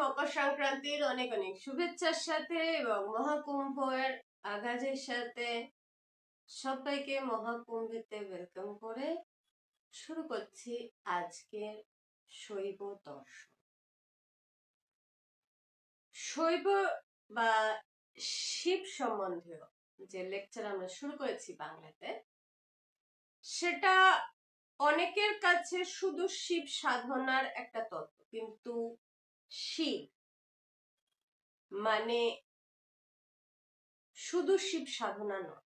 মকর সংক্রান্তির অনেক অনেক শুভেচ্ছার সাথে এবং মহাকুম্ভের আগাজের সাথে সবাইকে মহাকুম্ভেতে ওয়েলকাম করে শুরু করছি আজকের শৈব দর্শন। শৈব বা শিব সম্বন্ধীয় যে লেকচার আমরা শুরু করেছি বাংলাতে, সেটা অনেকের কাছে শুধু শিব সাধনার একটা তত্ত্ব, কিন্তু শিব মানে শুধু শিব সাধনা নয়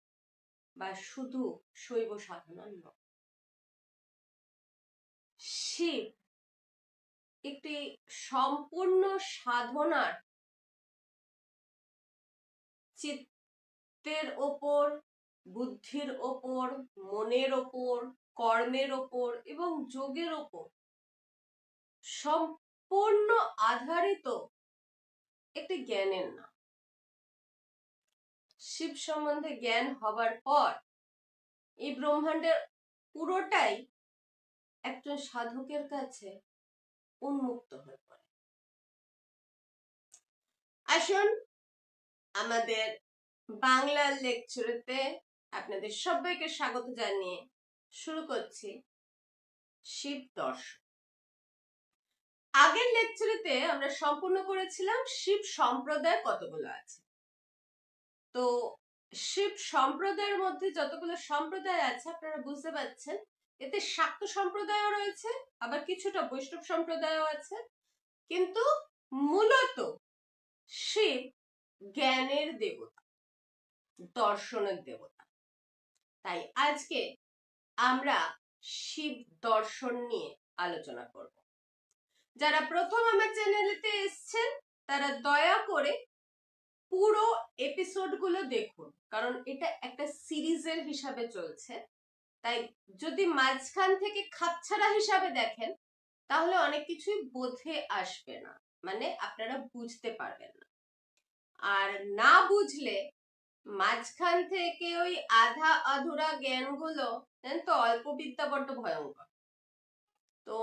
বা শুধু শৈব সাধনা নয়। শিব একটি সম্পূর্ণ সাধনার চিত্তের ওপর, বুদ্ধির ওপর, মনের ওপর, কর্মের ওপর এবং যোগের ওপর সম্পূর্ণ আধারিত একটি জ্ঞানের নাম। শিব সম্বন্ধে জ্ঞান হবার পর এই ব্রহ্মাণ্ডের পুরোটাই একজন সাধকের কাছে উন্মুক্ত হয়ে পড়ে। আসুন আমাদের বাংলার লেকচারেতে আপনাদের সবাইকে স্বাগত জানিয়ে শুরু করছি শিব দর্শন। আগের লেকচারেতে আমরা সম্পূর্ণ করেছিলাম শিব সম্প্রদায় কতগুলো আছে। তো শিব সম্প্রদায়ের মধ্যে যতগুলো সম্প্রদায় আছে আপনারা বুঝতে পারছেন, এতে শাক্ত সম্প্রদায়ও রয়েছে, আবার কিছুটা বৈষ্ণব সম্প্রদায়ও আছে, কিন্তু মূলত শিব জ্ঞানের দেবতা, দর্শনের দেবতা। তাই আজকে আমরা শিব দর্শন নিয়ে আলোচনা করব। যারা প্রথম আমার চ্যানেলেতে এসেছেন তারা দয়া করে পুরো এপিসোডগুলো দেখুন, কারণ এটা একটা সিরিজের হিসাবে চলছে। তাই যদি মাঝখান থেকে খাপছাড়া হিসাবে দেখেন তাহলে অনেক কিছুই বোধে আসবে না, মানে আপনারা বুঝতে পারবেন না। আর না বুঝলে মাঝখান থেকে ওই আধা আধুরা জ্ঞানগুলো, জানেন তো, অল্প বিদ্যা বড্ড ভয়ঙ্কর। তো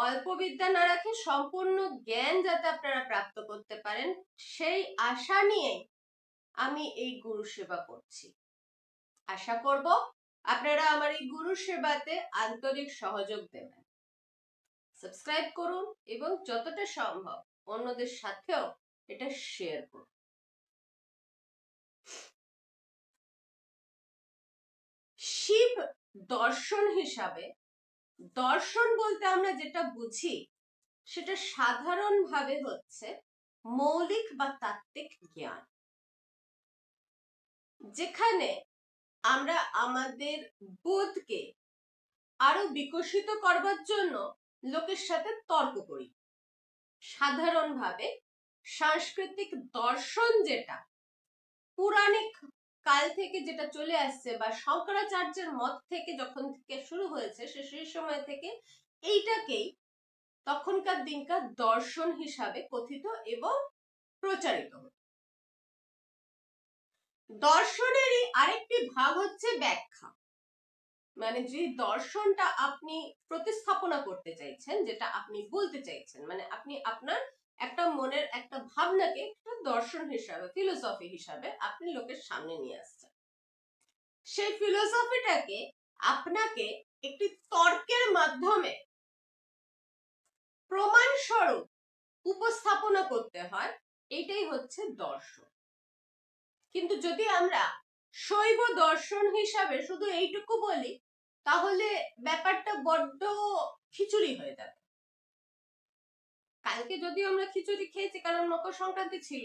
অল্প বিদ্যা না রাখে সম্পূর্ণ জ্ঞান যাতে আপনারা প্রাপ্ত করতে পারেন, সেই আশা নিয়ে আমি এই গুরু সেবা করছি। আশা করব আপনারা আমার এই গুরু সেবাতে আন্তরিক সহযোগ দেবেন। সাবস্ক্রাইব করুন এবং যতটা সম্ভব অন্যদের সাথেও এটা শেয়ার করুন। শিব দর্শন হিসাবে, দর্শন বলতে আমরা যেটা বুঝি সেটা সাধারণভাবে হচ্ছে মৌলিক বা তাত্ত্বিক জ্ঞান, যেখানে আমরা আমাদের বোধকে আরো বিকশিত করবার জন্য লোকের সাথে তর্ক করি। সাধারণভাবে সাংস্কৃতিক দর্শন যেটা পৌরাণিক কাল থেকে যেটা চলে আসছে বা শঙ্করাচার্যের মত থেকে যখন থেকে শুরু হয়েছে সেই সময় থেকে এইটাকেই তখনকার দিনকার দর্শন হিসাবে কথিত এবং প্রচারিত হতো। দর্শনেরই আরেকটি ভাগ হচ্ছে ব্যাখ্যা, মানে যে দর্শনটা আপনি প্রতিস্থাপনা করতে চাইছেন, যেটা আপনি বলতে চাইছেন, মানে আপনি আপনার একটা মনের একটা ভাবনাকে একটা দর্শন হিসাবে, ফিলোসফি হিসাবে আপনি লোকের সামনে নিয়ে আসছেন। সেই ফিলোসফিটাকে আপনাকে একটি তর্কের মাধ্যমে প্রমাণ স্বরূপ উপস্থাপনা করতে হয়, এটাই হচ্ছে দর্শন। কিন্তু যদি আমরা শৈব দর্শন হিসাবে শুধু এইটুকু বলি তাহলে ব্যাপারটা বড্ড খিচুড়ি হয়ে যাবে। কালকে যদিও আমরা খিচুড়ি খেয়েছি কারণ মকর সংক্রান্তি ছিল,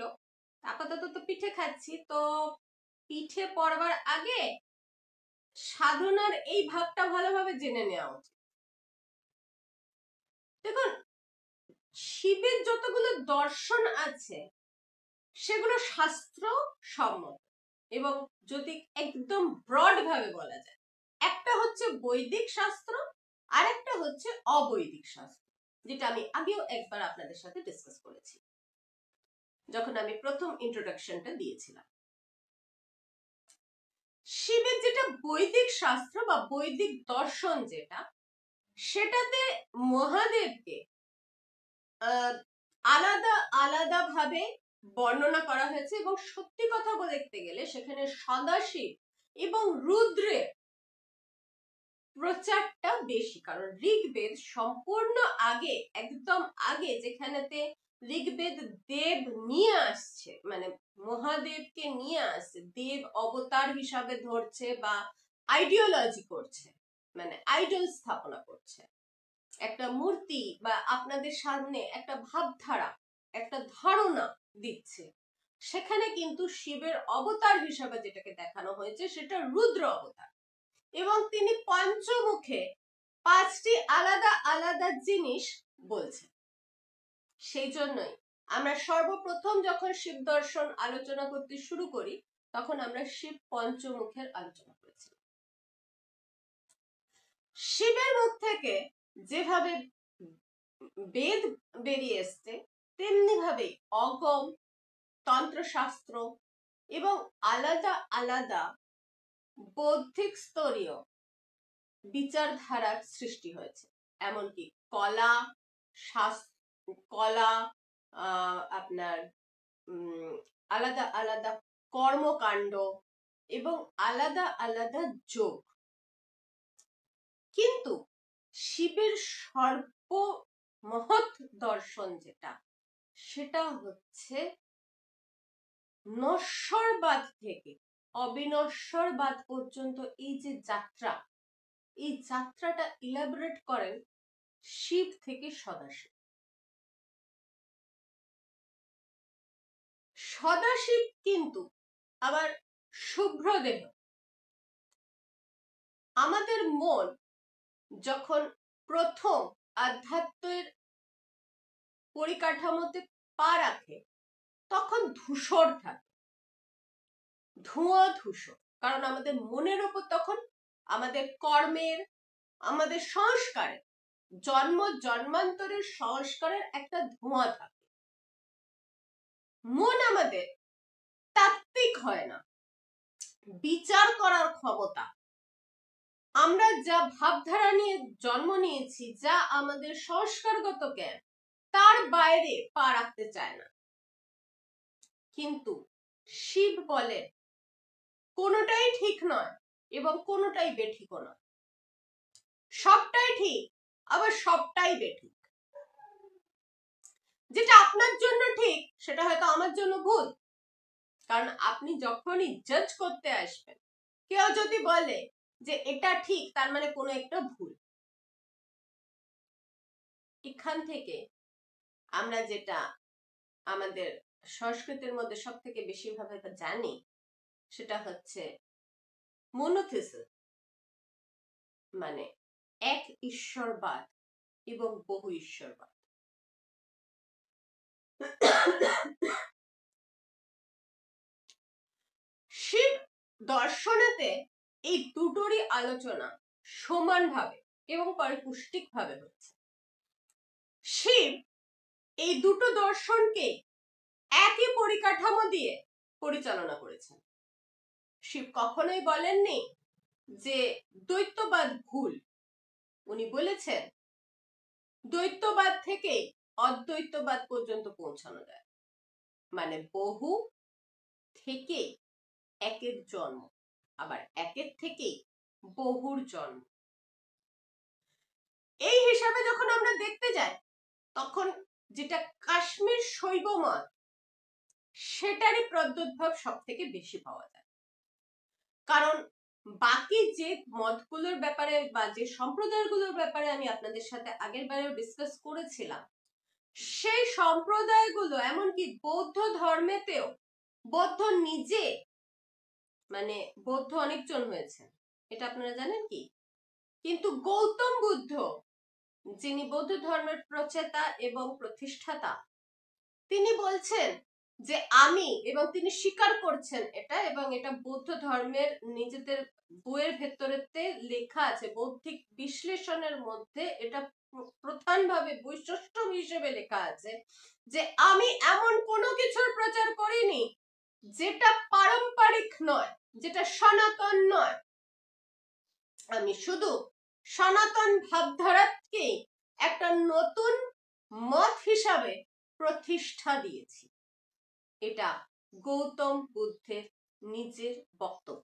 আপাতত তো পিঠে খাচ্ছি। তো পিঠে পড়বার আগে সাধনার এই ভাগটা ভালোভাবে জেনে নেওয়া উচিত। দেখুন, শিবের যতগুলো দর্শন আছে সেগুলো শাস্ত্র সম্মত, এবং যদি একদম ব্রড ভাবে বলা যায়, একটা হচ্ছে বৈদিক শাস্ত্র আর একটা হচ্ছে অবৈদিক শাস্ত্র, যেটা আমি আগেও একবার আপনাদের সাথে ডিসকাস করেছি যখন আমি প্রথম ইন্ট্রোডাকশনটা দিয়েছিলাম। শিবের যেটা বৈদিক শাস্ত্র বা বৈদিক দর্শন যেটা, সেটাতে মহাদেবকে আলাদা আলাদাভাবে বর্ণনা করা হয়েছে এবং সত্যি কথা বলতে গেলে সেখানে সদাশিব এবং রুদ্রের প্রচারটা বেশি, কারণ ঋগ্বেদ সম্পূর্ণ আগে, একদম আগে যেখানেতে ঋগ্বেদ দেব নিয়ে আসছে, মানে মহাদেবকে নিয়ে আসছে, দেব অবতার হিসাবে ধরছে বা আইডিওলজি করছে, মানে আইডল স্থাপনা করছে, একটা মূর্তি বা আপনাদের সামনে একটা ভাবধারা, একটা ধারণা দিচ্ছে। সেখানে কিন্তু শিবের অবতার হিসাবে যেটাকে দেখানো হয়েছে সেটা রুদ্র অবতার, এবং তিনি পঞ্চমুখে 5টি আলাদা আলাদা জিনিস বলছেন। সেই জন্যই আমরা সর্বপ্রথম যখন শিব দর্শন আলোচনা করতে শুরু করি তখন আমরা শিব পঞ্চমুখের আলোচনা করেছি। শিবের মুখ থেকে যেভাবে বেদ বেরিয়ে এসছে তেমনি ভাবে অগম, তন্ত্রশাস্ত্র এবং আলাদা আলাদা বৌদ্ধিক স্তরীয় বিচারধারার সৃষ্টি হয়েছে। এমনকি কলা, কলা, আপনার আলাদা আলাদা কর্মকাণ্ড এবং আলাদা আলাদা যোগ। কিন্তু শিবের সর্বমহৎ দর্শন যেটা, সেটা হচ্ছে নশ্বরবাদ থেকে অবিনশ্বরবাদ পর্যন্ত এই যে যাত্রা, এই যাত্রাটা ইলাবোরেট করেন শিব থেকে সদাশিব। সদাশিব কিন্তু আবার শুভ্র দেহ। আমাদের মন যখন প্রথম আধ্যাত্মের পরিকাঠামোতে পা রাখে তখন ধূসর থাকে, ধোঁয়া ধূসর, কারণ আমাদের মনের উপর তখন আমাদের কর্মের, আমাদের সংস্কারের, জন্ম জন্মান্তরের সংস্কারের একটা ধোঁয়া থাকে। মন আমাদের তাত্ত্বিক হয় না, বিচার করার ক্ষমতা, আমরা যা ভাবধারা নিয়ে জন্ম নিয়েছি, যা আমাদের সংস্কারগত জ্ঞান, তার বাইরে পা রাখতে চায় না। কিন্তু শিব বলেন কোনোটাই ঠিক নয় এবং কোনোটাই বেঠিকও নয়, সবটাই ঠিক আবার সবটাই বেঠিক। যেটা আপনার জন্য ঠিক সেটা হয়তো আমার জন্য ভুল, কারণ আপনি যখনই জাজ করতে আসবেন, কেউ যদি বলে যে এটা ঠিক, তার মানে কোনো একটা ভুল। এখান থেকে আমরা যেটা আমাদের সংস্কৃতির মধ্যে সব থেকে বেশি ভাবে জানি সেটা হচ্ছে মনোথিসিস, মানে এক ঈশ্বরবাদ এবং বহু ঈশ্বরবাদ। শিব দর্শনেতে এই দুটোরই আলোচনা সমানভাবে এবং পরিপুষ্টিক ভাবে হচ্ছে। শিব এই দুটো দর্শনকে একই পরিকাঠামো দিয়ে পরিচালনা করেছেন। শিব কখনোই বলেননি যে দ্বৈতবাদ ভুল, উনি বলেছেন দ্বৈতবাদ থেকে অদ্বৈতবাদ পর্যন্ত পৌঁছানো যায়, মানে বহু থেকে একের জন্ম, আবার একের থেকে বহুর জন্ম। এই হিসাবে যখন আমরা দেখতে যাই তখন যেটা কাশ্মীর শৈব মত, সেটারই প্রাদুর্ভাব সব থেকে বেশি পাওয়া যায়। কারণ বাকি যে মতগুলোর ব্যাপারে বা যে সম্প্রদায়গুলোর ব্যাপারে আমি আপনাদের সাথে আগের বারেও ডিসকাস করেছিলাম, সেই সম্প্রদায়গুলো এমনকি বৌদ্ধ ধর্মেতেও, বৌদ্ধ নিজে, মানে বৌদ্ধ অনেকজন হয়েছে এটা আপনারা জানেন কি, কিন্তু গৌতম বুদ্ধ যিনি বৌদ্ধ ধর্মের প্রচেতা এবং প্রতিষ্ঠাতা, তিনি বলছেন যে আমি, এবং তিনি স্বীকার করছেন এটা, এবং এটা বৌদ্ধ ধর্মের নিজেদের বইয়ের ভেতরেতে লেখা আছে, বৌদ্ধিক বিশ্লেষণের মধ্যে এটা প্রধানভাবে বৈশিষ্ট্য হিসেবে লেখা আছে যে আমি এমন কোনো কিছুর প্রচার করিনি যেটা পারম্পরিক নয়, যেটা সনাতন নয়। আমি শুধু সনাতন ভাবধারাকে একটা নতুন মত হিসাবে প্রতিষ্ঠা দিয়েছি। এটা গৌতম বুদ্ধের নিজের বক্তব্য।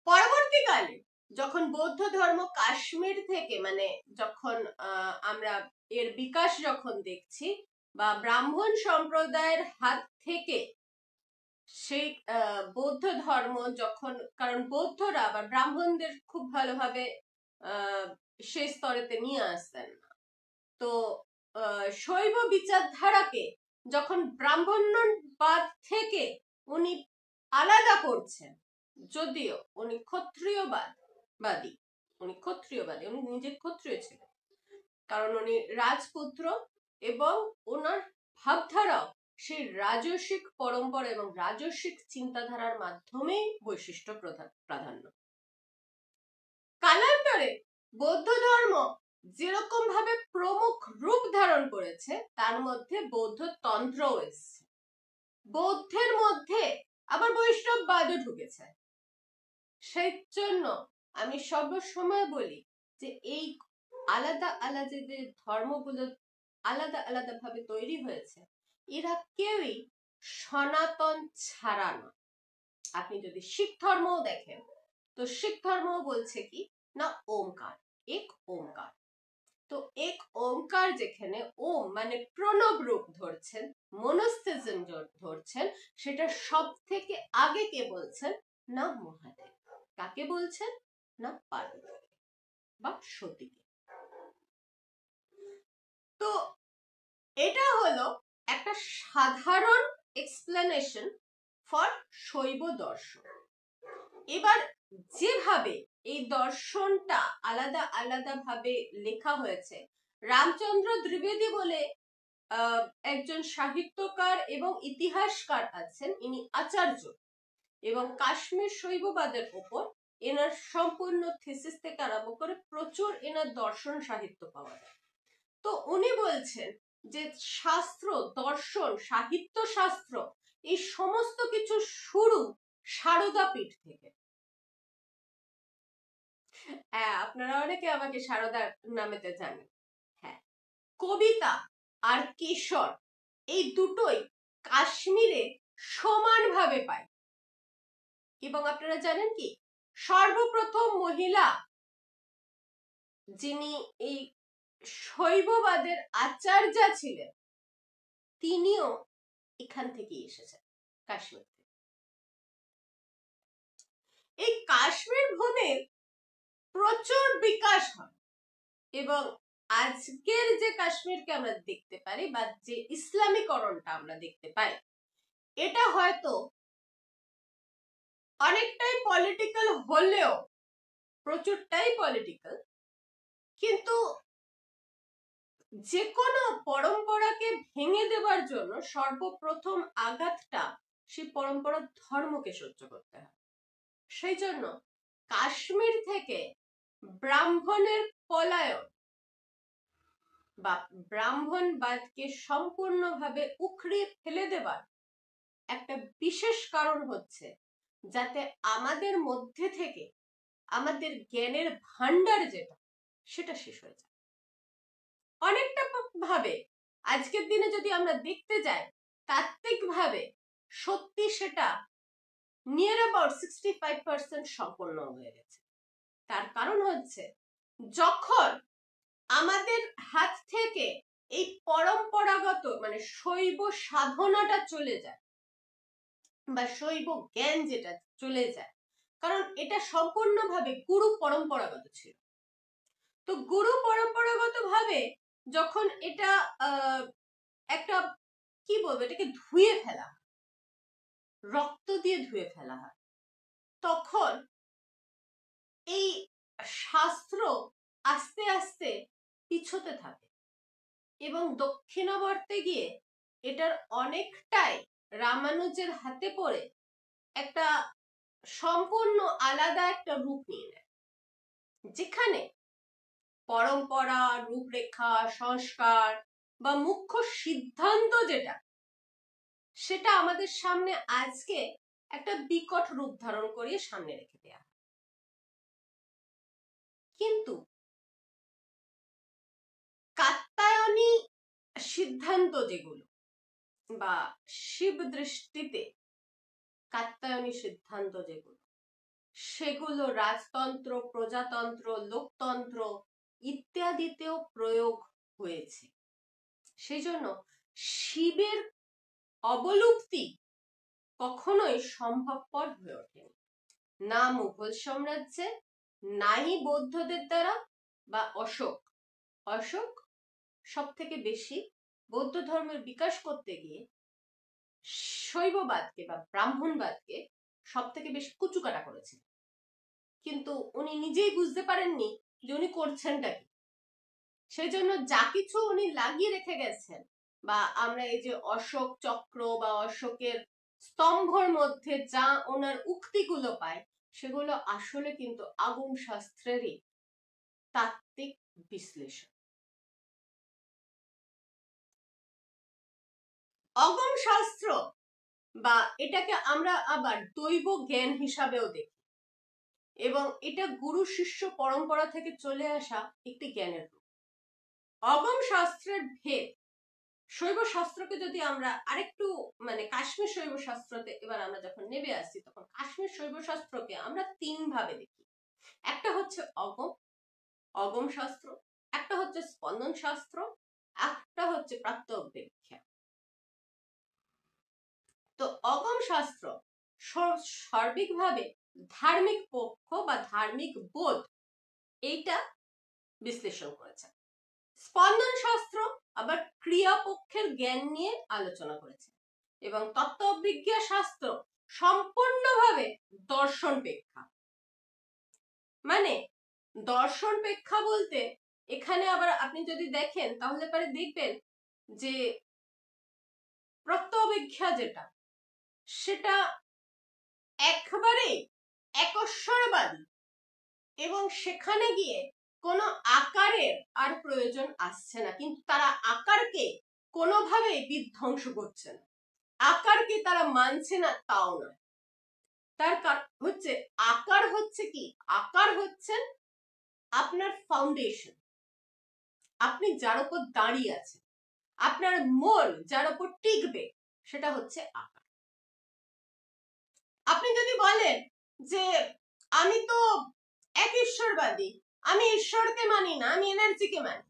পরবর্তীকালে যখন বৌদ্ধ ধর্ম কাশ্মীর থেকে, মানে যখন আমরা এর বিকাশ যখন দেখছি, বা ব্রাহ্মণ সম্প্রদায়ের হাত থেকে সেই বৌদ্ধ ধর্ম যখন, কারণ বৌদ্ধরা বা ব্রাহ্মণদের খুব ভালোভাবে সেই স্তরেতে নিয়ে আসতেন না, তো শৈব বিচারধারাকে যখন ব্রাহ্মণ্যবাদ থেকে উনি আলাদা করছেন, যদিও উনি ক্ষত্রিয়বাদী, উনি নিজে ক্ষত্রিয় ছিলেন, কারণ উনি রাজপুত্র এবং ওনার ভাবধারাও সেই রাজসিক পরম্পরা এবং রাজসিক চিন্তাধারার মাধ্যমেই বৈশিষ্ট্য প্রাধান্য। কালান্তরে বৌদ্ধ ধর্ম যেরকম ভাবে প্রমুখ রূপ ধারণ করেছে, তার মধ্যে বৌদ্ধ তন্ত্রও এসেছে, বৌদ্ধের মধ্যে আবার বৈষ্ণববাদও ঢুকেছে। সেই জন্য আমি সবসময় বলি যে এই আলাদা আলাদা যে ধর্মগুলো আলাদা আলাদা ভাবে তৈরি হয়েছে, এরা কেউই সনাতন ছাড়া নয়। আপনি যদি শিখ ধর্মও দেখেন, তো শিখ ধর্মও বলছে কি না, ওমকার, এক ওমকার। তো এক ওমকার যেখানে ওম মানে প্রণব রূপ ধরছেন, মনস্তেজম ধরছেন, সেটা সব থেকে আগে কে বলছেন না, মহাদেব। কাকে বলছেন না, পার্বতী বা সতীকে। তো এটা হলো একটা সাধারণ এক্সপ্লেনেশন ফর শৈব দর্শন। এবার যেভাবে এই দর্শনটা আলাদা আলাদা ভাবে লেখা হয়েছে, রামচন্দ্র দ্বিবেদী বলে একজন সাহিত্যকার এবং ইতিহাসকার আছেন, ইনি আচার্য, এবং কাশ্মীর শৈববাদের উপর এনার সম্পূর্ণ থিসিস থেকে আরম্ভ করে প্রচুর এনার দর্শন সাহিত্য পাওয়া যায়। তো উনি বলছেন যে শাস্ত্র, দর্শন, সাহিত্য শাস্ত্র, এই সমস্ত কিছু শুরু সারদা পীঠ থেকে। হ্যাঁ, আপনারা অনেকে আমাকে সারদার নামেতে জানেন। হ্যাঁ, কবিতা আর কেশর এই দুটোই কাশ্মীরে সমানভাবে পায়। এবং আপনারা জানেন কি, সর্বপ্রথম মহিলা যিনি এই শৈববাদের আচার্য ছিলেন, তিনিও এখান থেকে এসেছেন, কাশ্মীর থেকে। এই কাশ্মীর ভূমির প্রচুর বিকাশ হয়, এবং আজকের যে কাশ্মীরকে আমরা দেখতে পারি বা যে ইসলামীকরণটা আমরা দেখতে পাই, এটা হয়তো অনেকটাই পলিটিক্যাল হলেও, প্রচুরটাই পলিটিক্যাল, কিন্তু যে কোনো পরম্পরাকে ভেঙে দেবার জন্য সর্বপ্রথম আঘাতটা সেই পরম্পরার ধর্মকে সহ্য করতে হয়। সেই জন্য কাশ্মীর থেকে ব্রাহ্মণের পলায়ন বা ব্রাহ্মণবাদকে সম্পূর্ণভাবে উখড়িয়ে ফেলে দেবার একটা বিশেষ কারণ হচ্ছে যাতে আমাদের মধ্যে থেকে আমাদের জ্ঞানের ভান্ডার যেটা, সেটা শেষ হয়ে যায়। অনেকটা ভাবে আজকের দিনে যদি আমরা দেখতে যাই, তাত্ত্বিকভাবে সত্যি সেটা নিয়ার অ্যাবাউট 65% সম্পন্ন হয়ে গেছে। তার কারণ হচ্ছে যখন আমাদের হাত থেকে এই পরম্পরাগত মানে শৈব সাধনাটা চলে যায় বা শৈব জ্ঞান যেটা চলে যায়, কারণ এটা সম্পূর্ণভাবে গুরু পরম্পরাগত ছিল। তো গুরু পরম্পরাগত ভাবে যখন এটা একটা কি বলবো, এটাকে ধুয়ে ফেলা হয়, রক্ত দিয়ে ধুয়ে ফেলা হয়, তখন এই শাস্ত্র আস্তে আস্তে পিছোতে থাকে এবং দক্ষিণাবর্তে গিয়ে এটার অনেকটাই রামানুজের হাতে পড়ে একটা সম্পূর্ণ আলাদা একটা রূপ নিয়ে নেয়, যেখানে পরম্পরা, রূপরেখা, সংস্কার বা মুখ্য সিদ্ধান্ত যেটা, সেটা আমাদের সামনে আজকে একটা বিকট রূপ ধারণ করিয়ে সামনে রেখে দেয়া। কিন্তু কাত্যায়নী সিদ্ধান্ত যেগুলো বা শিব দৃষ্টিতে কাত্যায়নী সিদ্ধান্ত যেগুলো, সেগুলো রাজতন্ত্র, প্রজাতন্ত্র, লোকতন্ত্র ইত্যাদিতেও প্রয়োগ হয়েছে। সেই জন্য শিবের অবলুপ্তি কখনোই সম্ভবপর হয়ে ওঠেনি, না মুঘল সাম্রাজ্যে, নাই বৌদ্ধদের দ্বারা বা অশোক সব থেকে বেশি বৌদ্ধ ধর্মের বিকাশ করতে গিয়ে শৈববাদকে বা ব্রাহ্মণবাদকে সব থেকে বেশি কুচুকাটা করেছেন, কিন্তু উনি নিজেই বুঝতে পারেননি যে উনি করছেনটা কি। সেই জন্য যা কিছু উনি লাগিয়ে রেখে গেছেন, বা আমরা এই যে অশোক চক্র বা অশোকের স্তম্ভর মধ্যে যা ওনার উক্তিগুলো পাই, সেগুলো আসলে কিন্তু আগম শাস্ত্রেরই তাত্ত্বিক বিশ্লেষণ। অগম শাস্ত্র বা এটাকে আমরা আবার দৈব জ্ঞান হিসাবেও দেখি, এবং এটা গুরু শিষ্য পরম্পরা থেকে চলে আসা একটি জ্ঞানের রূপ। অগম শাস্ত্রের ভেদ শৈব শাস্ত্রকে যদি আমরা আরেকটু কাশ্মীর শৈব শাস্ত্রতে এবার আমরা যখন নেমে আসছি, তখন কাশ্মীর শৈব শাস্ত্রকে আমরা তিন ভাবে দেখি। একটা হচ্ছে অগম শাস্ত্র, একটা হচ্ছে স্পন্দন শাস্ত্র, একটা হচ্ছে প্রাত্যভিজ্ঞা। তো অগম শাস্ত্র সার্বিকভাবে ধার্মিক পক্ষ বা ধার্মিক বোধ এইটা বিশ্লেষণ করেছে। স্পন্দন শাস্ত্র আবার ক্রিয়া পক্ষের জ্ঞান নিয়ে আলোচনা করেছে, এবং তত্ত্ববিজ্ঞা শাস্ত্র সম্পূর্ণভাবে দর্শন পেক্ষা। দর্শন পেক্ষা বলতে এখানে আবার আপনি যদি দেখেন তাহলে পরে দেখবেন যে প্রত্যবিজ্ঞা যেটা, সেটা একবারে একস্বরবাদী, এবং সেখানে গিয়ে কোনো আকারের আর প্রয়োজন আসছে না, কিন্তু তারা আকারকে কোনোভাবে বিধ্বংস করছে না, আকারকে তারা মানছে না তাও নয়। তার কারণ হচ্ছে আকার হচ্ছে কি, আকার হচ্ছেন আপনার ফাউন্ডেশন, আপনি যার উপর দাঁড়িয়ে আছেন, আপনার মন যার উপর টিকবে, সেটা হচ্ছে আকার। আপনি যদি বলেন যে আমি তো এক ঈশ্বরবাদী, আমি ঈশ্বরকে মানি না, আমি এনার্জিকে মানি,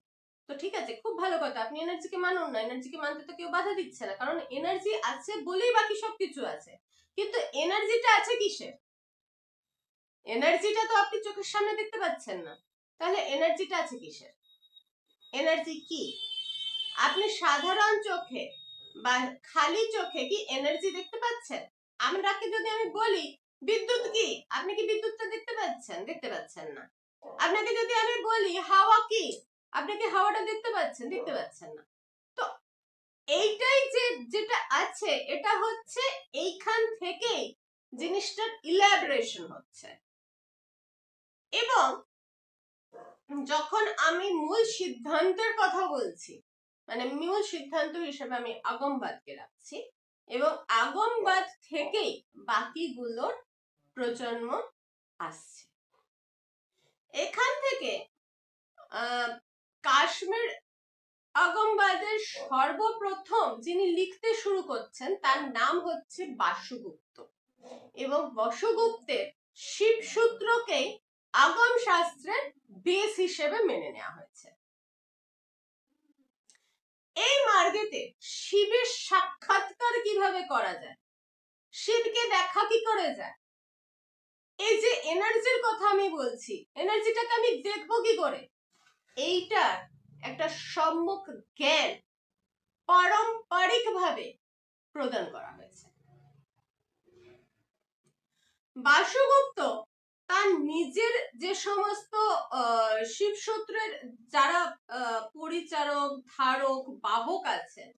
তো ঠিক আছে, খুব ভালো কথা, আপনি এনার্জিকে মানুন না, এনার্জিকে মানতে তো কেউ বাধা দিচ্ছে না, কারণ এনার্জি আছে বলেই বাকি সবকিছু আছে। কিন্তু এনার্জিটা আছে কিসের? এনার্জিটা তো আপনি চোখের সামনে দেখতে পাচ্ছেন না, তাহলে এনার্জিটা আছে কিসের? এনার্জি কি আপনি সাধারণ চোখে বা খালি চোখে কি এনার্জি দেখতে পাচ্ছেন? আমরাকে যদি আমি বলি বিদ্যুৎ কি, আপনি কি বিদ্যুৎটা দেখতে পাচ্ছেন? দেখতে পাচ্ছেন না। আপনাকে যদি আমি বলি হাওয়া কি, আপনি কি হাওয়াটা দেখতে পাচ্ছেন? দেখতে পাচ্ছেন না। তো এইটাই যেটা আছে, এটা হচ্ছে এইখান থেকে জিনিসটার ইলাবোরেশন হচ্ছে। এবং যখন আমি মূল সিদ্ধান্তের কথা বলছি, মূল সিদ্ধান্ত হিসেবে আমি আগমবাদকে রাখছি, এবং আগমবাদ থেকেই বাকিগুলোর প্রজন্ম আসছে। এখান থেকে কাশ্মীর আগমবাদের সর্বপ্রথম যিনি লিখতে শুরু করছেন, তার নাম হচ্ছে বাসুগুপ্ত, এবং বসুগুপ্তের শিব সূত্রকে আগম শাস্ত্রের বেস হিসেবে মেনে নেওয়া হয়েছে। এই মার্গেতে শিবের সাক্ষাৎকার কিভাবে করা যায়, শিবকে দেখা কি করে যায়, এই যে এনার্জির কথা আমি বলছি, এনার্জিটাকে আমি দেখবো কি করে, এইটার একটা সম্যক জ্ঞান পারম্পরিক ভাবে প্রদান করা হয়েছে। বাসুগুপ্ত তার নিজের যে সমস্ত শিবসূত্রের যারা পরিচারক, ধারক, বাহক আছেন,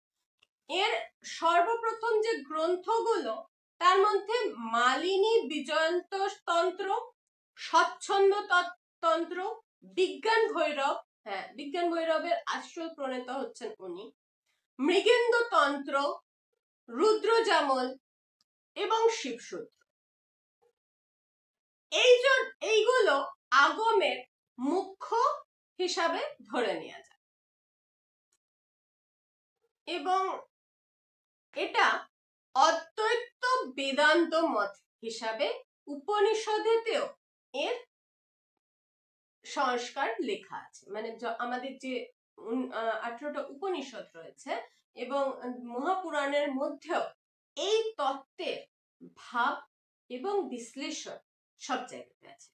এর সর্বপ্রথম যে গ্রন্থগুলো, তার মধ্যে মালিনী বিজয়ন্ত তন্ত্র, স্বচ্ছন্দ তন্ত্র, বিজ্ঞান ভৈরব, বিজ্ঞান ভৈরবের আশ্রয় প্রণেতা হচ্ছেন উনি, মৃগেন্দ্র তন্ত্র, রুদ্রজামল এবং শিবসূত্র, এইগুলো আগমের মুখ্য হিসাবে ধরে নেওয়া যায়। এবং এটা অদ্বৈত বেদান্ত মত হিসাবে উপনিষদেতেও এর সংস্কার লেখা আছে। মানে আমাদের যে 18টা উপনিষদ রয়েছে এবং মহাপুরাণের মধ্যেও এই তত্ত্বের ভাব এবং বিশ্লেষণ সব জায়গাতে আছে।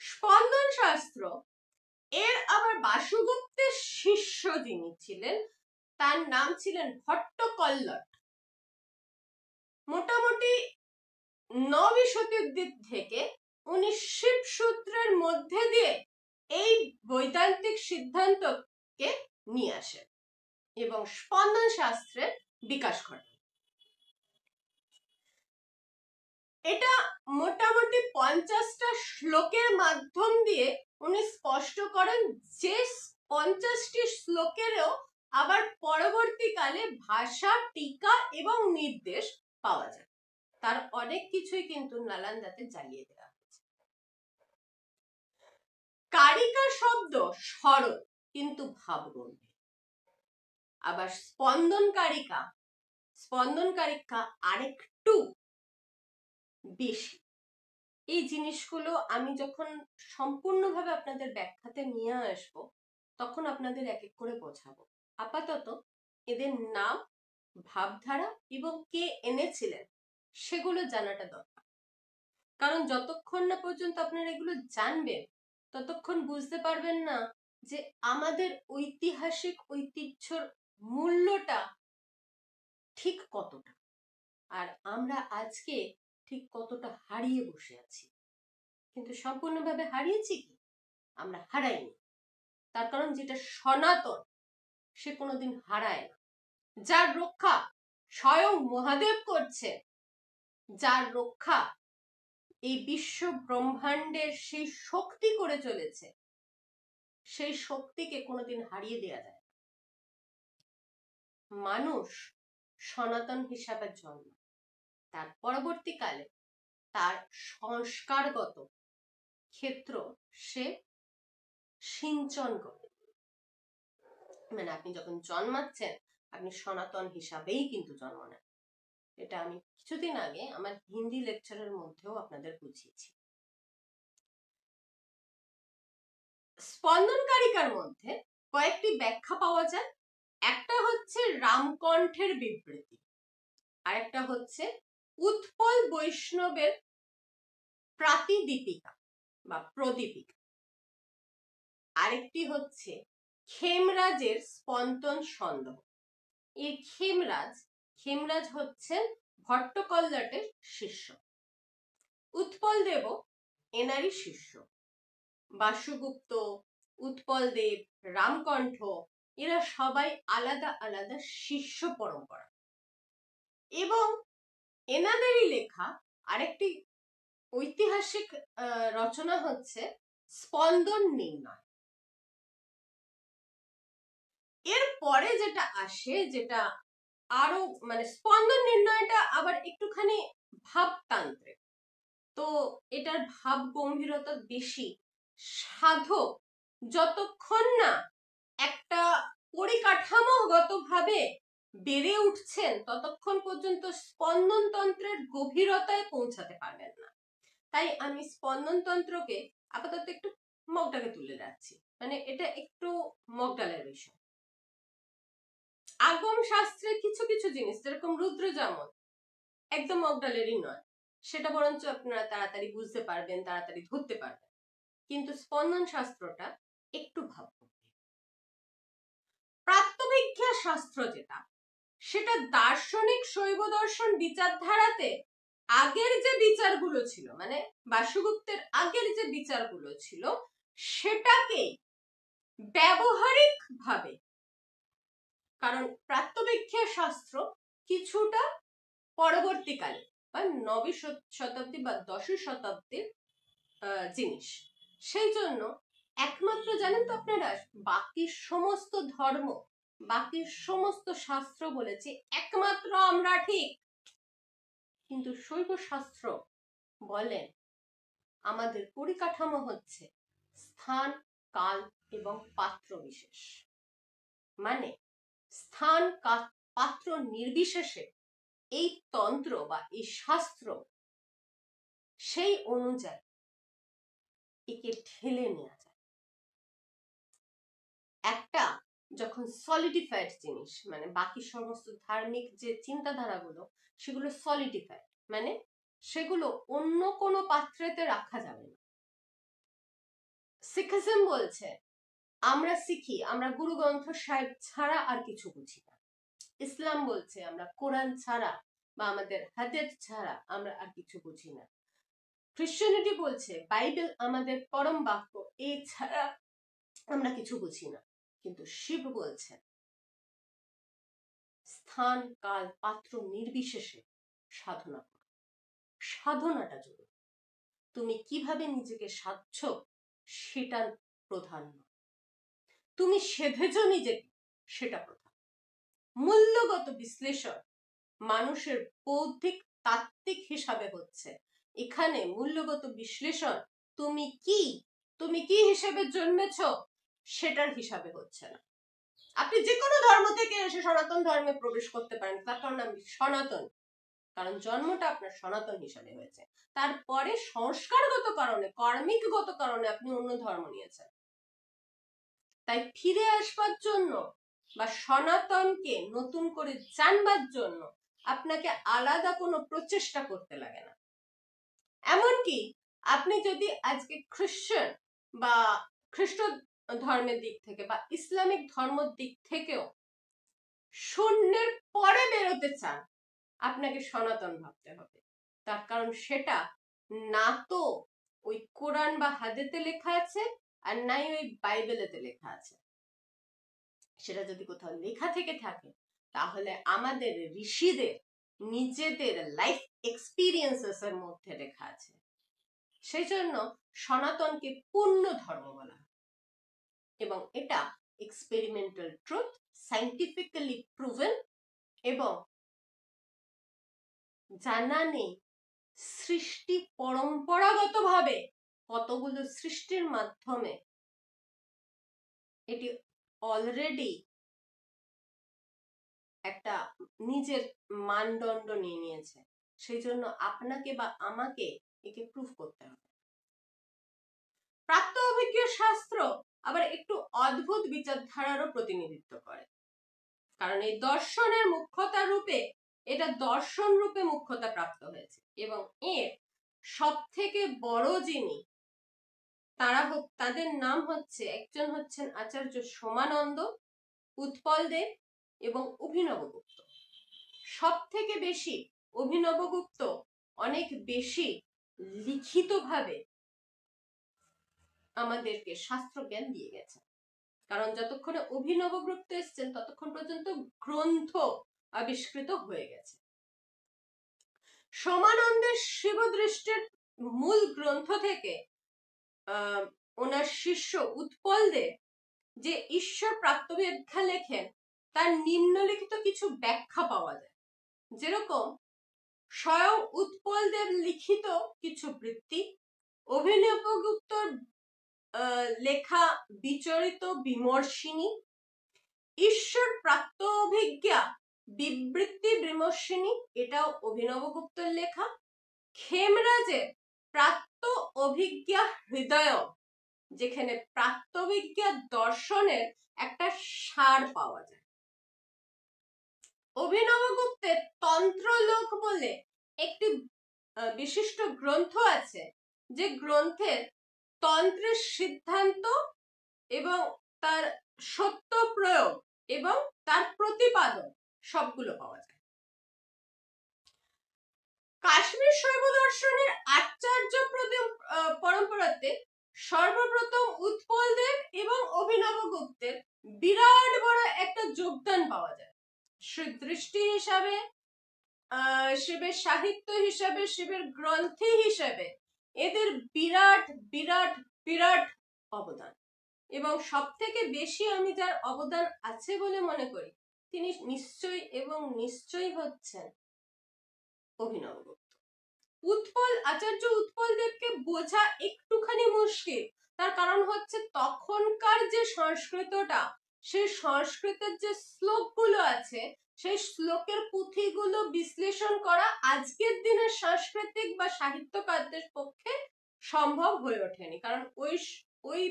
স্পন্দন শাস্ত্র এর আবার বাসুগুপ্তের শিষ্য যিনি ছিলেন তার নাম ছিলেন ভট্টকল্লট। মোটামুটি 9वीं শতাব্দী থেকে উনি শিব সূত্রের মধ্যে দিয়ে এই বৈদান্তিক সিদ্ধান্তকে নিয়ে আসেন এবং স্পন্দন শাস্ত্রের বিকাশ ঘটান। এটা মোটামুটি 50টা শ্লোকের মাধ্যম দিয়ে উনি স্পষ্ট করেন যে 50টি শ্লোকেরও আবার পরবর্তীকালে ভাষা, টিকা এবং নির্দেশ পাওয়া যায়। তার অনেক কিছুই কিন্তু নালন্দাতে জ্বালিয়ে দেওয়া হয়েছে। কারিকা শব্দ সরল কিন্তু ভাবগম্ভীর। আবার স্পন্দনকারিকা আরেকটু বেশি। এই জিনিসগুলো আমি যখন সম্পূর্ণভাবে আপনাদের ব্যাখ্যাতে নিয়ে আসব তখন আপনাদের এক এক করে বোঝাবো। আপাতত এদের নাম, ভাবধারা এবং কে এনেছিলেন সেগুলো জানাটা দরকার। কারণ যতক্ষণ না পর্যন্ত আপনারা এগুলো জানবেন ততক্ষণ বুঝতে পারবেন না যে আমাদের ঐতিহাসিক ঐতিহ্যর মূল্যটা ঠিক কতটা, আর আমরা আজকে ঠিক কতটা হারিয়ে বসে আছি। কিন্তু সম্পূর্ণভাবে হারিয়েছি কি? আমরা হারাইনি। তার কারণ যেটা সনাতন সে কোনোদিন হারায় না। যার রক্ষা স্বয়ং মহাদেব করছে, যার রক্ষা এই বিশ্ব ব্রহ্মাণ্ডের সেই শক্তি করে চলেছে, সেই শক্তিকে কোনোদিন হারিয়ে দেয়া যায় না। মানুষ সনাতন হিসাবে জন্ম, তার পরবর্তীকালে তার সংস্কারগত ক্ষেত্র সে সিঞ্চন করে। মানে আপনি যখন জন্মাচ্ছেন আপনি সনাতন হিসাবেই কিন্তু জন্ম নেন। এটা আমি কিছুদিন আগে আমার হিন্দি লেকচারের মধ্যেও আপনাদের বুঝিয়েছি। স্পন্দনকারিকার মধ্যে কয়েকটি ব্যাখ্যা পাওয়া যায়। একটা হচ্ছে রামকণ্ঠের বিবৃতি, আরেকটা হচ্ছে উৎপল বৈষ্ণবের প্রাতিদীপিকা বা প্রদীপিকা, আরেকটি হচ্ছে খেমরাজের স্পন্দন সন্দেহ। এই খেমরাজ হচ্ছেন ভট্টকল্লটের শিষ্য, উৎপল দেব এনারই শিষ্য। বাসুগুপ্ত, উৎপল দেব, রামকণ্ঠ এরা সবাই আলাদা আলাদা শিষ্য পরম্পরা এবং এনাদেরই লেখা আরেকটি ঐতিহাসিক রচনা হচ্ছে স্পন্দন নির্ণয়। এর পরে যেটা আসে, যেটা আরো মানে স্পন্দন নির্ণয়টা আবার একটুখানি ভাবতান্ত্রিক, তো এটার ভাব গম্ভীরতা বেশি। সাধক যতক্ষণ না একটা পরিকাঠামোগত ভাবে বেড়ে উঠছেন ততক্ষণ পর্যন্ত স্পন্দন তন্ত্রের গভীরতায় পৌঁছাতে পারবেন না। তাই আমি স্পন্দন তন্ত্রকে আপাতত একটু মগডালে তুলে রাখছি, মানে এটা একটু মগডালের বিষয়। আগম শাস্ত্রে কিছু কিছু জিনিস যেরকম রুদ্র যেমন একদম মগডালেরই নয়, সেটা বরঞ্চ আপনারা তাড়াতাড়ি বুঝতে পারবেন, তাড়াতাড়ি ধরতে পারবেন। কিন্তু স্পন্দন শাস্ত্রটা একটু ভাববেন। প্রাত্যবিজ্ঞা শাস্ত্র যেটা, সেটা দার্শনিক শৈব দর্শন বিচারধারাতে আগের যে বিচারগুলো ছিল, মানে বাসুগুপ্তের আগের যে বিচারগুলো ছিল, সেটাকে ব্যবহারিক ভাবে, কারণ প্রাত্যবিজ্ঞা শাস্ত্র কিছুটা পরবর্তীকালে বা 9वीं শতাব্দী বা 10वीं শতাব্দীর জিনিস, সেই জন্য একমাত্র জানেন তো আপনারা বাকি সমস্ত ধর্ম, বাকি সমস্ত শাস্ত্র বলেছে একমাত্র আমরা ঠিক, কিন্তু শৈব শাস্ত্র বলেন আমাদের পরিকাঠামো হচ্ছে স্থান, কাল এবং পাত্র বিশেষ। মানে স্থান পাত্র নির্বিশেষে এই তন্ত্র বা এই শাস্ত্র সেই অনুযায়ী একে ঠেলে নেওয়া যায়। একটা যখন সলিডিফাইড জিনিস, মানে বাকি সমস্ত ধার্মিক যে চিন্তাধারাগুলো সেগুলো সলিডিফাইড, মানে সেগুলো অন্য কোনো পাত্রেতে রাখা যাবে না। শিখিজম বলছে আমরা শিখি, আমরা গুরু গ্রন্থ সাহেব ছাড়া আর কিছু বুঝি না। ইসলাম বলছে আমরা কোরআন ছাড়া বা আমাদের হাদিস ছাড়া আমরা আর কিছু বুঝি না। খ্রিস্টানিটি বলছে বাইবেল আমাদের পরম বাক্য, এছাড়া আমরা কিছু বুঝি না। কিন্তু শিব বলছেন স্থান কাল পাত্র নির্বিশেষে সাধনা করো। সাধনাটা জরুরি। তুমি কিভাবে নিজেকে সাধছ সেটা প্রধান নয়, তুমি সেধেছ নিজেকে সেটা প্রধান। মূল্যগত বিশ্লেষণ মানুষের বৌদ্ধিক তাত্ত্বিক হিসাবে হচ্ছে। এখানে মূল্যগত বিশ্লেষণ তুমি কি হিসেবে জন্মেছ সেটার হিসাবে হচ্ছে না। আপনি যে কোনো ধর্ম থেকে এসে সনাতন ধর্মে প্রবেশ করতে পারেন, তার কারণ আমি সনাতন, কারণ জন্মটা আপনার সনাতন হিসাবে হয়েছে। তারপরে সংস্কারগত কারণে, কর্মিকগত কারণে আপনি অন্য ধর্ম নিয়েছেন। তাই ফিরে আসবার জন্য বা সনাতনকে নতুন করে জানবার জন্য আপনাকে আলাদা কোনো প্রচেষ্টা করতে লাগে না। এমনকি আপনি যদি আজকে খ্রিস্টান বা খ্রিস্ট ধর্মের দিক থেকে বা ইসলামিক ধর্মের দিক থেকেও শূন্যের পরে বেরোতে চান, আপনাকে সনাতন ভাবতে হবে। তার কারণ সেটা না তো ওই কোরআন বা হাদিসে লেখা আছে, আর নাই ওই বাইবেলেতে লেখা আছে। সেটা যদি কোথাও লেখা থেকে থাকে তাহলে আমাদের ঋষিদের নিজেদের লাইফ এক্সপিরিয়েন্সেস এর মধ্যে লেখা আছে। সেই জন্য সনাতনকে পূর্ণ ধর্ম বলা হয় এবং এটা এক্সপেরিমেন্টাল ট্রুথ, সাইন্টিফিক্যালি প্রুভেন এবং জানা নেই সৃষ্টি পরম্পরাগতভাবে কতগুলো সৃষ্টির মাধ্যমে এটি অলরেডি একটা নিজের মানদণ্ড নিয়ে নিয়েছে। সেই জন্য আপনাকে বা আমাকে একে প্রুফ করতে হবে। প্রাপ্ত অভিজ্ঞ শাস্ত্র আবার একটু অদ্ভুত বিচারধারারও প্রতিনিধিত্ব করে, কারণ এই দর্শনের মুখ্যতা রূপে এটা দর্শন রূপে মুখ্যতা প্রাপ্ত হয়েছে এবং এর সব থেকে বড় যিনি তাদের নাম হচ্ছে, একজন হচ্ছেন আচার্য সোমানন্দ, উৎপল দেব এবং অভিনবগুপ্ত। সব থেকে বেশি অভিনবগুপ্ত অনেক বেশি লিখিতভাবে আমাদেরকে শাস্ত্র জ্ঞান দিয়ে গেছে, কারণ যতক্ষণে অভিনবগুপ্ত এসছেন ততক্ষণ পর্যন্ত গ্রন্থ আবিষ্কৃত হয়ে গেছে। সোমানন্দের শিবদৃষ্টির মূল গ্রন্থ থেকে ওনার শিষ্য উৎপল দেব যে ঈশ্বর প্রাপ্তব্যাখ্যা লেখেন তার নিম্নলিখিত কিছু ব্যাখ্যা পাওয়া যায়। যেরকম স্বয়ং উৎপল দেব লিখিত কিছু বৃত্তি, অভিনবগুপ্তর লেখা বিচরিত বিমর্শিনী, ঈশ্বর প্রাপ্ত অভিজ্ঞা বিবৃত্তি বিমর্শিনী, এটাও অভিনবগুপ্তর লেখা, খেমরাজের প্রাপ্ত অভিজ্ঞা হৃদয়, যেখানে প্রাপ্তবিজ্ঞা দর্শনের একটা সার পাওয়া যায়। অভিনবগুপ্তের তন্ত্রলোক বলে একটি বিশিষ্ট গ্রন্থ আছে, যে গ্রন্থের তন্ত্রের সিদ্ধান্ত এবং তার সত্য প্রয়োগ এবং তার প্রতিপাদন সবগুলো পাওয়া যায়। কাশ্মীর শৈব দর্শনের আচার্য পরম্পরাতে সর্বপ্রথম উৎপল দেব এবং অভিনবগুপ্তের বিরাট বড় একটা যোগদান পাওয়া যায়। দৃষ্টি হিসাবে, শিবের সাহিত্য হিসাবে, শিবের গ্রন্থি হিসাবে এদের বিরাট বিরাট বিরাট অবদান। এবং সব থেকে বেশি আমি যার অবদান আছে বলে মনে করি তিনি নিশ্চয়ই হচ্ছেন অভিনবগুপ্ত। আচার্য উৎপল দেবকে বোঝা একটুখানি মুশকিল, তার কারণ হচ্ছে তখনকার যে সংস্কৃতটা সেই সংস্কৃতের যে শ্লোকগুলো আছে সেই শ্লোকের পুঁথিগুলো বিশ্লেষণ করা আজকের দিনের সাংস্কৃতিক বা সাহিত্যকারদের পক্ষে সম্ভব হয়ে ওঠেনি, কারণ ওই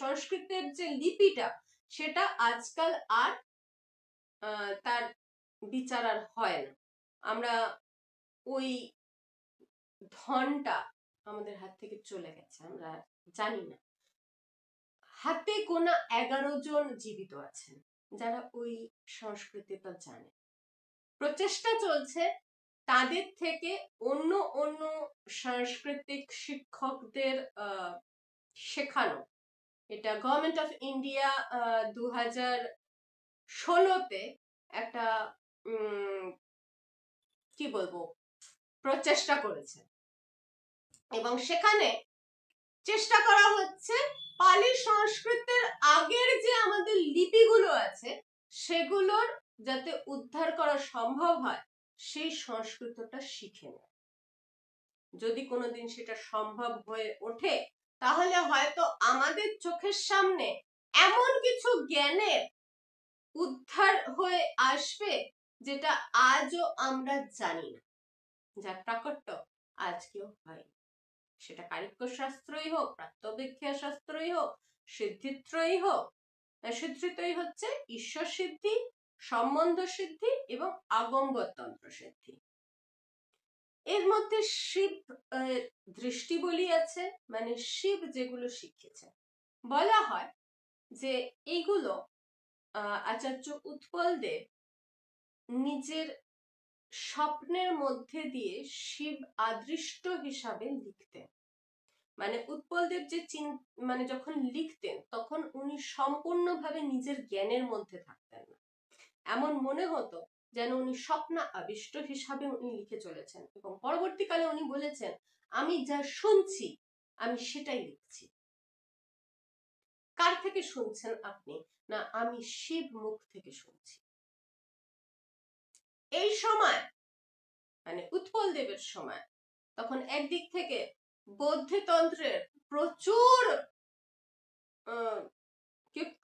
সংস্কৃতের যে লিপিটা সেটা আজকাল আর তার বিচার আর হয় না। আমরা ওই ধনটা আমাদের হাত থেকে চলে গেছে, আমরা জানি না। হাতে গোনা 11 জন জীবিত আছেন যারা ওই সংস্কৃতিটা জানে। প্রচেষ্টা চলছে তাদের থেকে অন্য অন্য সাংস্কৃতিক শিক্ষকদের শেখানো। এটা গভর্নমেন্ট অফ ইন্ডিয়া 2016-তে একটা কি বলবো প্রচেষ্টা করেছে, এবং সেখানে চেষ্টা করা হচ্ছে পালি সংস্কৃতের আগের যে আমাদের লিপিগুলো আছে সেগুলোর যাতে উদ্ধার করা সম্ভব হয়, সেই সংস্কৃতটা শিখে নেয়। যদি কোনোদিন সেটা সম্ভব হয়ে ওঠে তাহলে হয়তো আমাদের চোখের সামনে এমন কিছু জ্ঞানের উদ্ধার হয়ে আসবে যেটা আজও আমরা জানি না, যার প্রাকট্য আজকেও হয়। সেটা কারিক্য শাস্ত্রই হোক, প্রাত্যবিজ্ঞা শাস্ত্রই হোক, সিদ্ধিত্রয়ী হোক। সিদ্ধিত্রয়ী হচ্ছে ঈশ্বর সিদ্ধি, সম্বন্ধ সিদ্ধি এবং আগমগতন্ত্র সিদ্ধি। এর মধ্যে শিব দৃষ্টি বলি আছে, মানে শিব যেগুলো শিখেছে। বলা হয় যে এইগুলো আচার্য উৎপলদেব নিজের স্বপ্নের মধ্যে দিয়ে শিব আদৃষ্ট হিসাবে লিখতেন। মানে উৎপলদেব যে মানে যখন লিখতেন তখন উনি সম্পূর্ণভাবে নিজের জ্ঞানের মধ্যে থাকতেন না, এমন মনে হতো যেন উনি স্বপ্ন আবিষ্ট হিসাবে উনি লিখে চলেছেন। এবং পরবর্তীকালে উনি বলেছেন, আমি যা শুনছি আমি সেটাই লিখছি। কার থেকে শুনছেন আপনি? না, আমি শিব মুখ থেকে শুনছি। এই সময় মানে উৎপল দেবের সময় তখন একদিক থেকে বৌদ্ধতন্ত্রের প্রচুর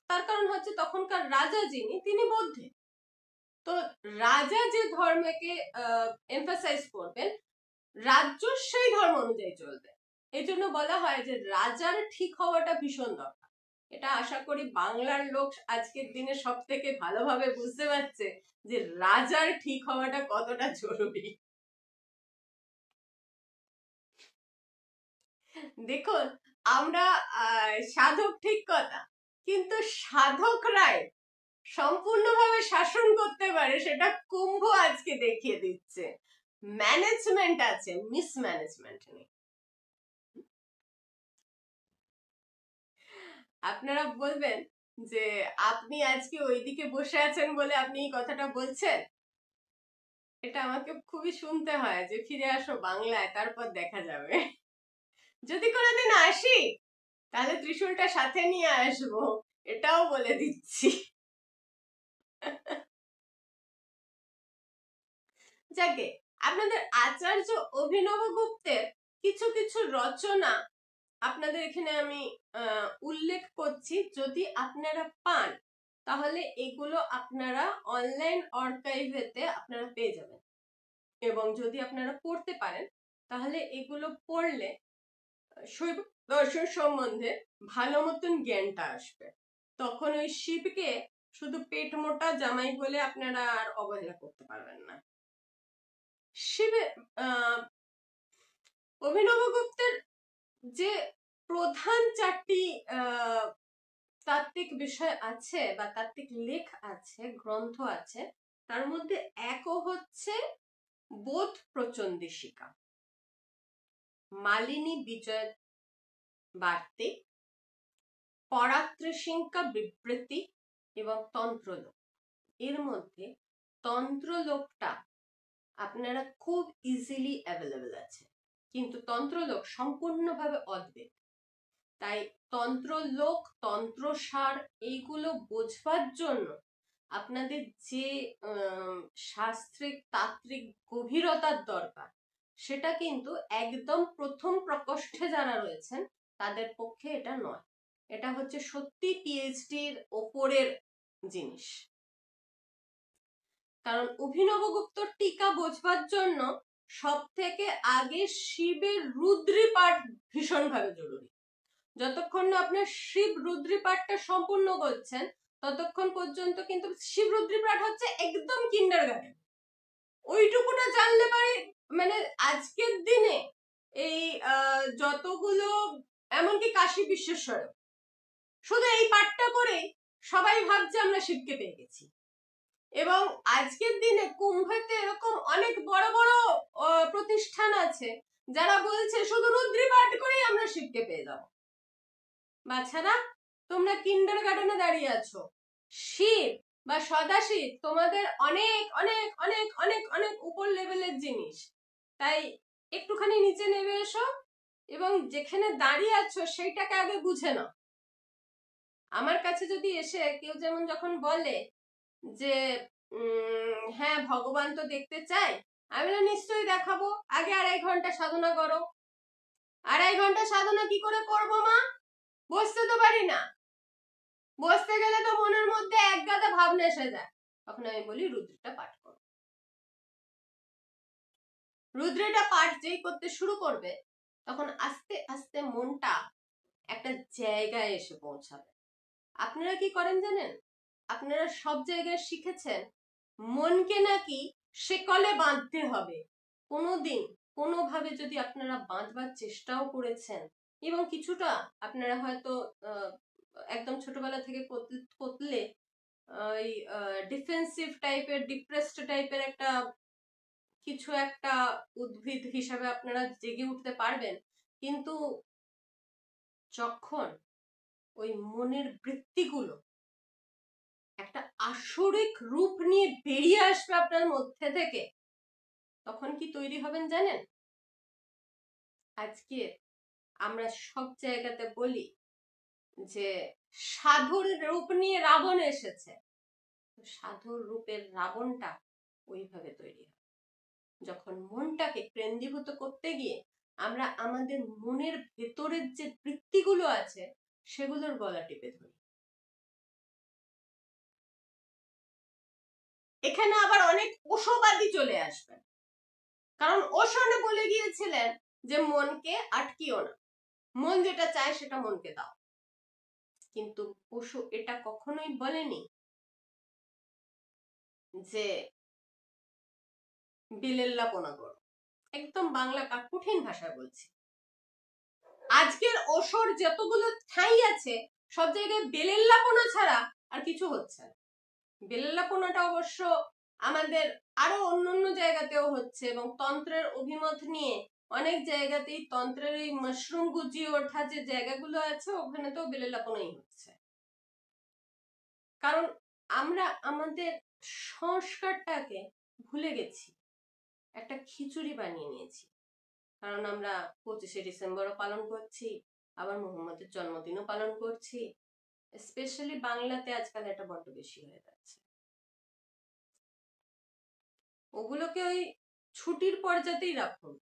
তার কারণ হচ্ছে তখনকার রাজা যিনি তিনি বৌদ্ধে, তো রাজা যে ধর্মকে এমফাসাইজ করবেন রাজ্য সেই ধর্ম অনুযায়ী চলবে। এই জন্য বলা হয় যে রাজার ঠিক হওয়াটা ভীষণ দরকার। এটা আশা করি বাংলার লোক আজকের দিনে সব থেকে ভালোভাবে বুঝতে পারছে যে রাজার ঠিক হওয়াটা কতটা জরুরি। দেখুন, আমরা সাধক ঠিক কথা, কিন্তু সাধকরাই সম্পূর্ণভাবে শাসন করতে পারে সেটা কুম্ভ আজকে দেখিয়ে দিচ্ছে। ম্যানেজমেন্ট আছে, মিসম্যানেজমেন্ট নেই। আপনারা বলবেন যে আপনি আজকে ওইদিকে বসে আছেন বলে আপনি এই কথাটা বলছেন। এটা আমাকে খুবই শুনতে হয় যে ফিরে আসো বাংলায়, তারপর দেখা যাবে। যদি কোনোদিন আসি তাহলে ত্রিশূলটা সাথে নিয়ে আসবো, এটাও বলে দিচ্ছি। যাকে আপনাদের আচার্য অভিনব গুপ্তের কিছু কিছু রচনা আপনাদের এখানে আমি উল্লেখ করছি, যদি আপনারা পান তাহলে এগুলো আপনারা অনলাইন আর্কাইভেতে আপনারা পেয়ে যাবেন, এবং যদি আপনারা পড়তে পারেন তাহলে এগুলো পড়লে শৈব দর্শন সম্বন্ধে ভালো মতন জ্ঞানটা আসবে। তখন ওই শিবকে শুধু পেট মোটা জামাই বলে আপনারা আর অবহেলা করতে পারবেন না। শিবের অভিনব গুপ্তের যে প্রধান 4টি তাত্ত্বিক বিষয় আছে বা তাত্ত্বিক লেখ আছে, গ্রন্থ আছে, তার মধ্যে একও হচ্ছে বোধ প্রচন্ডিশিকা, মালিনী বিজয় বার্তিক, পরাত্রিশিঙ্কা বিবৃতি এবং তন্ত্রলোক। এর মধ্যে তন্ত্রলোকটা আপনারা খুব ইজিলি অ্যাভেলেবল আছে, কিন্তু তন্ত্রলোক সম্পূর্ণভাবে অদ্ভুত। তাই তন্ত্রলোক, তন্ত্রসার এইগুলো বোঝবার জন্য আপনাদের যে শাস্ত্রিক তাত্ত্বিক গভীরতার দরকার সেটা কিন্তু একদম প্রথম প্রকোষ্ঠে যারা রয়েছেন তাদের পক্ষে এটা নয়। এটা হচ্ছে সত্যি পিএইচডির ওপরের জিনিস। কারণ অভিনবগুপ্তর টিকা বোঝবার জন্য সব থেকে আগে শিবের রুদ্রী পাঠ ভীষণভাবে জরুরি। যতক্ষণ না আপনার শিব রুদ্রী পাঠটা সম্পূর্ণ করছেন ততক্ষণ পর্যন্ত কিন্তু শিব রুদ্রী পাঠ হচ্ছে একদম কিন্ডারগার্টেন। ওইটুকুটা জানলে পারে মানে আজকের দিনে এই যতগুলো এমনকি কাশী বিশ্বেশ্বর শুধু এই পাঠটা করে সবাই ভাবছে আমরা শিবকে পেয়ে গেছি। এবং আজকের দিনে কুম্ভেতে এরকম অনেক বড় বড় প্রতিষ্ঠান আছে যারা বলছে শুধু রুদ্রী পাঠ করেই আমরা শিবকে পেয়ে যাব। বাছারা, তোমরা কিন্ডারগার্টেনে দাঁড়িয়ে আছো। শিব বা সদাশিব তোমাদের অনেক অনেক অনেক অনেক অনেক উপর লেভেলের জিনিস, তাই একটুখানি নিচে নেমে এসো এবং যেখানে দাঁড়িয়ে আছো সেইটাকে আগে বুঝে নাও। আমার কাছে যদি এসে কেউ যেমন যখন বলে যে হ্যাঁ ভগবান তো দেখতে চাই, আমি নিশ্চয়ই দেখাবো, আগে 2.5 ঘন্টা সাধনা করো। 2.5 ঘন্টা সাধনা কি করে করবো মা? বসতে তো পারি না, বসতে গেলে তো মনের মধ্যে এক গাদা ভাবনা এসে যায়। তখন আমি বলি রুদ্রটা পাঠ করো। রুদ্রটা পাঠ যেই করতে শুরু করবে তখন আস্তে আস্তে মনটা একটা জায়গায় এসে পৌঁছাবে। আপনারা কি করেন জানেন? আপনারা সব জায়গায় শিখেছেন মনকে নাকি শেকলে বাঁধতে হবে। কোনোদিন কোনোভাবে যদি আপনারা বাঁধবার চেষ্টাও করেছেন এবং কিছুটা আপনারা হয়তো একদম ছোটবেলা থেকে করলে ওই ডিফেন্সিভ টাইপের ডিপ্রেসড টাইপের একটা কিছু একটা উদ্ভিদ হিসাবে আপনারা জেগে উঠতে পারবেন, কিন্তু যখন ওই মনের বৃত্তিগুলো একটা আসরিক রূপ নিয়ে বেরিয়ে আসবে আপনার মধ্যে থেকে, তখন কি তৈরি হবেন জানেন? আজকে আমরা সব জায়গাতে বলি যে সাধুর রূপ নিয়ে রাবণ এসেছে। সাধুর রূপের রাবণটা ওইভাবে তৈরি হয় যখন মনটাকে কেন্দ্রীভূত করতে গিয়ে আমরা আমাদের মনের ভেতরের যে বৃত্তিগুলো আছে সেগুলোর গলা টিপে ধরি। এখানে আবার অনেক ওশোবাদী চলে আসবেন, কারণ ওশো বলে গিয়েছিলেন যে মনকে আটকিও না, মন যেটা চায় সেটা মনকে দাও। কিন্তু ওশো এটা কখনোই বলেনি যে বিলেল্লাপনা করো। একদম বাংলা কঠিন ভাষায় বলছি। আজকের ওশোর যতগুলো ঠাঁই আছে সব জায়গায় বেলেল্লাপনা ছাড়া আর কিছু হচ্ছে না। বেলেল্লাপনাটা অবশ্য আমাদের আরো অন্যান্য জায়গাতেও হচ্ছে এবং তন্ত্রের অভিমত নিয়ে অনেক জায়গাতেই তন্ত্রের এই মাশরুম গুজিয়ে ওঠা যে জায়গাগুলো আছে ওখানে তো বেলেল্লাপনাই হচ্ছে। কারণ আমরা আমাদের সংস্কারটাকে ভুলে গেছি, একটা খিচুড়ি বানিয়ে নিয়েছি। কারণ আমরা 25শে ডিসেম্বরও পালন করছি, আবার মুহাম্মদের জন্মদিনও পালন করছি। স্পেশালি বাংলাতে আজকাল এটা বড্ড বেশি হয়ে যাচ্ছে। ওগুলোকে ওই ছুটির পর্যাতেই রাখুন,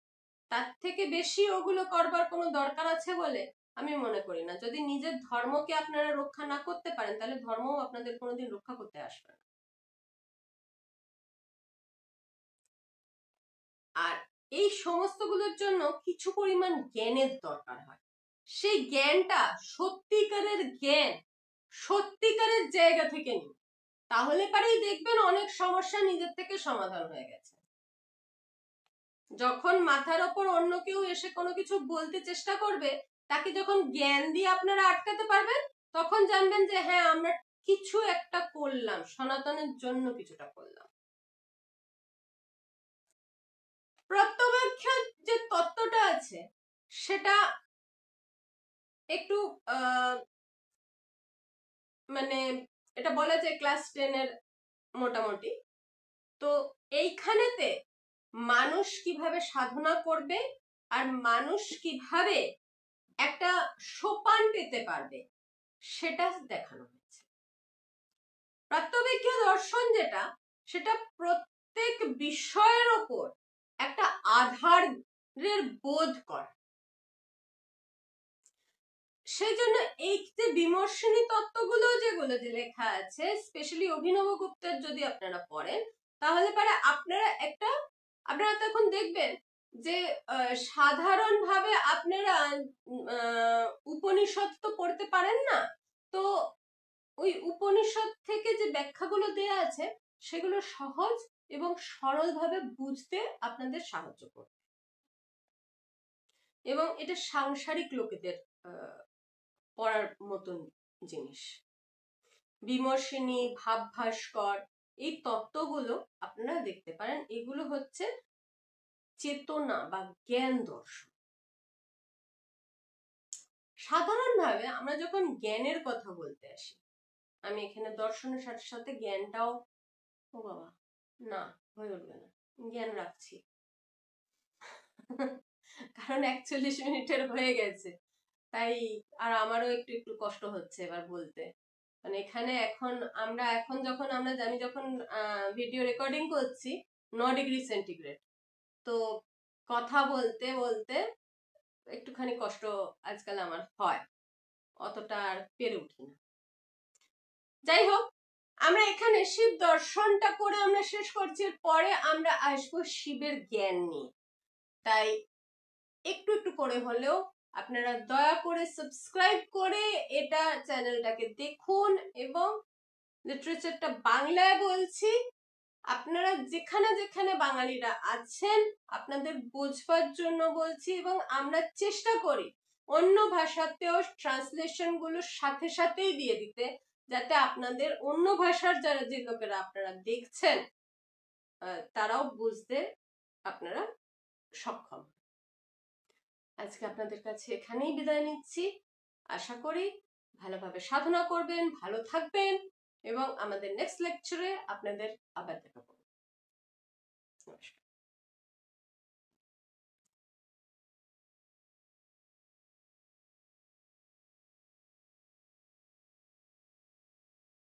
তার থেকে বেশি ওগুলো করবার কোনো দরকার আছে বলে আমি মনে করি না। যদি নিজের ধর্মকে আপনারা রক্ষা না করতে পারেন তাহলে ধর্মও আপনাদের কোনোদিন রক্ষা করতে আসবে না। আর এই সমস্তগুলোর জন্য কিছু পরিমাণ জ্ঞানের দরকার হয়। সেই জ্ঞানটা সত্যিকারের জ্ঞান, সত্যিকারের জায়গা থেকে নিন, তাহলে পারেই দেখবেন অনেক সমস্যা নিজের থেকে সমাধান হয়ে গেছে। যখন মাথার ওপর অন্য কেউ এসে কোনো কিছু বলতে চেষ্টা করবে, তাকে যখন জ্ঞান দিয়ে আপনারা আটকাতে পারবেন তখন জানবেন যে হ্যাঁ আমরা কিছু একটা করলাম, সনাতনের জন্য কিছুটা করলাম। প্রত্যবাক্ষ যে তত্ত্বটা আছে সেটা একটু মানে এটা বলা যায় ক্লাস 10-এর মোটামুটি। তো এইখানেতে মানুষ কিভাবে সাধনা করবে আর মানুষ কিভাবে একটা সোপান পেতে পারবে সেটা দেখানো হয়েছে। প্রাত্যবিজ্ঞ দর্শন যেটা, সেটা প্রত্যেক বিষয়ের ওপর একটা আধারের বোধ করে। সেই জন্য এই যে বিমর্ষিনী তত্ত্বগুলো যেগুলো যে লেখা আছে, স্পেশালি অভিনব গুপ্তের যদি আপনারা পড়েন, তাহলে পরে আপনারা তো এখন দেখবেন যে সাধারণভাবে আপনারা উপনিষদ তো পড়তে পারেন না, তো ওই উপনিষদ থেকে যে ব্যাখ্যাগুলো দেয়া আছে সেগুলো সহজ এবং সরলভাবে বুঝতে আপনাদের সাহায্য করবে, এবং এটা সাংসারিক লোকেদের পড়ার মতন জিনিস। বিমর্ষিনী, ভাবভাস্কর, এই তত্ত্বগুলো আপনারা দেখতে পারেন। এগুলো হচ্ছে চেতনা বা জ্ঞান দর্শন। সাধারণভাবে আমরা যখন জ্ঞানের কথা বলতে আসি, আমি এখানে দর্শনের সাথে সাথে জ্ঞানটাও, ও বাবা না হয়ে উঠবে না, জ্ঞান রাখছি কারণ 41 মিনিটের হয়ে গেছে, তাই আর আমারও একটু একটু কষ্ট হচ্ছে এবার বলতে। মানে এখানে এখন যখন আমি যখন ভিডিও রেকর্ডিং করছি 9 ডিগ্রি সেন্টিগ্রেড, তো কথা বলতে বলতে একটুখানি কষ্ট আজকাল আমার হয়, অতটা আর পেরে উঠি না। যাই হোক, আমরা এখানে শিব দর্শনটা করে আমরা শেষ করছি, পরে আমরা আসবো শিবের জ্ঞান নিয়ে। তাই একটু একটু করে হলেও আপনারা দয়া করে সাবস্ক্রাইব করে এটা চ্যানেলটাকে দেখুন, এবং লিটারেচারটা বাংলায় বলছি, আপনারা যেখানে যেখানে বাঙালিরা আছেন আপনাদের বোঝবার জন্য বলছি, এবং আমরা চেষ্টা করি অন্য ভাষাতেও ট্রান্সলেশন গুলো সাথে সাথেই দিয়ে দিতে, যাতে আপনাদের অন্য ভাষার যারা যে লোকেরা আপনারা দেখছেন তারাও বুঝতে আপনারা সক্ষম। আজকে আপনাদের কাছে এখানেই বিদায় নিচ্ছি। আশা করি ভালোভাবে সাধনা করবেন, ভালো থাকবেন, এবং আমাদের নেক্সট লেকচারে আপনাদের আবার দেখা করব। নমস্কার।